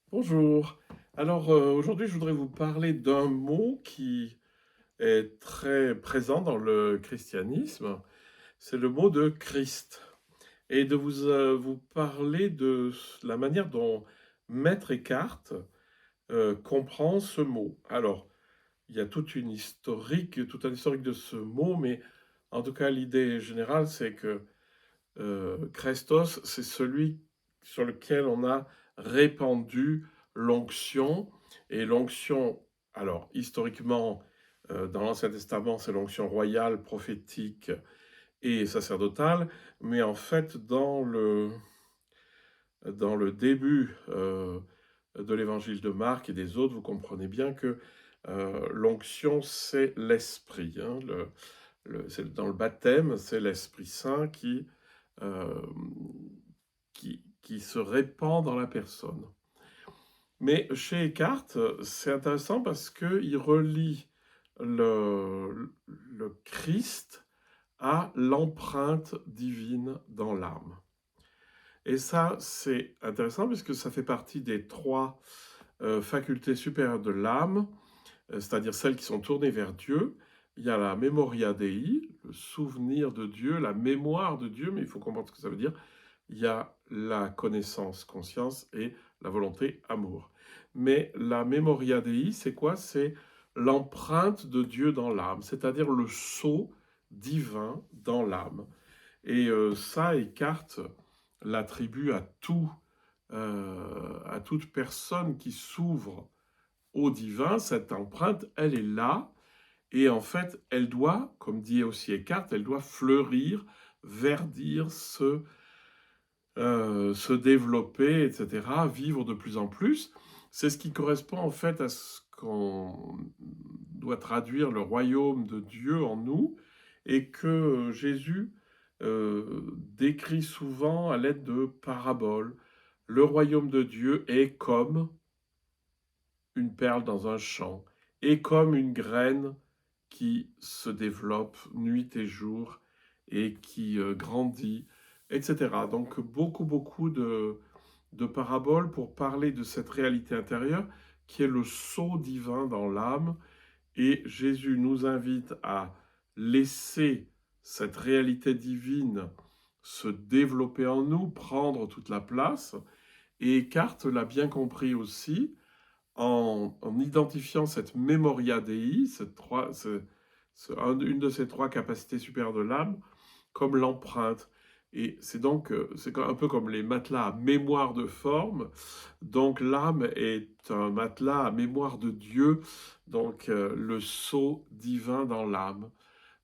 Bonjour. Alors aujourd'hui, je voudrais vous parler d'un mot qui est très présent dans le christianisme. C'est le mot de Christ. Et de vous parler de la manière dont Maître Eckhart comprend ce mot. Alors, il y a tout un historique de ce mot, mais en tout cas, l'idée générale, c'est que Christos, c'est celui sur lequel on a répandu l'onction. Et l'onction, alors historiquement, dans l'Ancien Testament, c'est l'onction royale, prophétique et sacerdotale. Mais en fait, dans le début de l'évangile de Marc et des autres, vous comprenez bien que l'onction, c'est l'esprit, hein. C'est dans le baptême, c'est l'Esprit Saint euh, qui se répand dans la personne. Mais chez Eckhart, c'est intéressant parce qu'il relie le Christ à l'empreinte divine dans l'âme. Et ça, c'est intéressant parce que ça fait partie des trois facultés supérieures de l'âme, c'est-à-dire celles qui sont tournées vers Dieu. Il y a la memoria Dei, le souvenir de Dieu, la mémoire de Dieu, mais il faut comprendre ce que ça veut dire. Il y a la connaissance, conscience, et la volonté, amour. Mais la memoria Dei, c'est quoi? C'est l'empreinte de Dieu dans l'âme, c'est-à-dire le sceau divin dans l'âme. Et ça, Eckhart l'attribue à toute personne qui s'ouvre au divin. Cette empreinte, elle est là, et en fait, elle doit, comme dit aussi Eckhart, elle doit fleurir, verdir, se développer, etc., vivre de plus en plus. C'est ce qui correspond en fait à ce qu'on doit traduire le royaume de Dieu en nous, et que Jésus décrit souvent à l'aide de paraboles. Le royaume de Dieu est comme une perle dans un champ, et comme une graine qui se développe nuit et jour et qui grandit, etc. Donc beaucoup de paraboles pour parler de cette réalité intérieure qui est le sceau divin dans l'âme. Et Jésus nous invite à laisser cette réalité divine se développer en nous, prendre toute la place. Et Eckhart l'a bien compris aussi, en identifiant cette memoria Dei, une de ces trois capacités supérieures de l'âme, comme l'empreinte. Et c'est donc c'est un peu comme les matelas à mémoire de forme. Donc l'âme est un matelas à mémoire de Dieu, donc le sceau divin dans l'âme.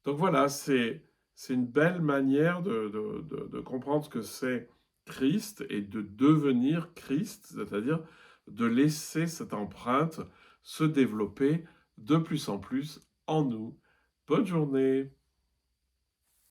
Donc voilà, c'est une belle manière de comprendre ce que c'est Christ et de devenir Christ, c'est-à-dire de laisser cette empreinte se développer de plus en plus en nous. Bonne journée.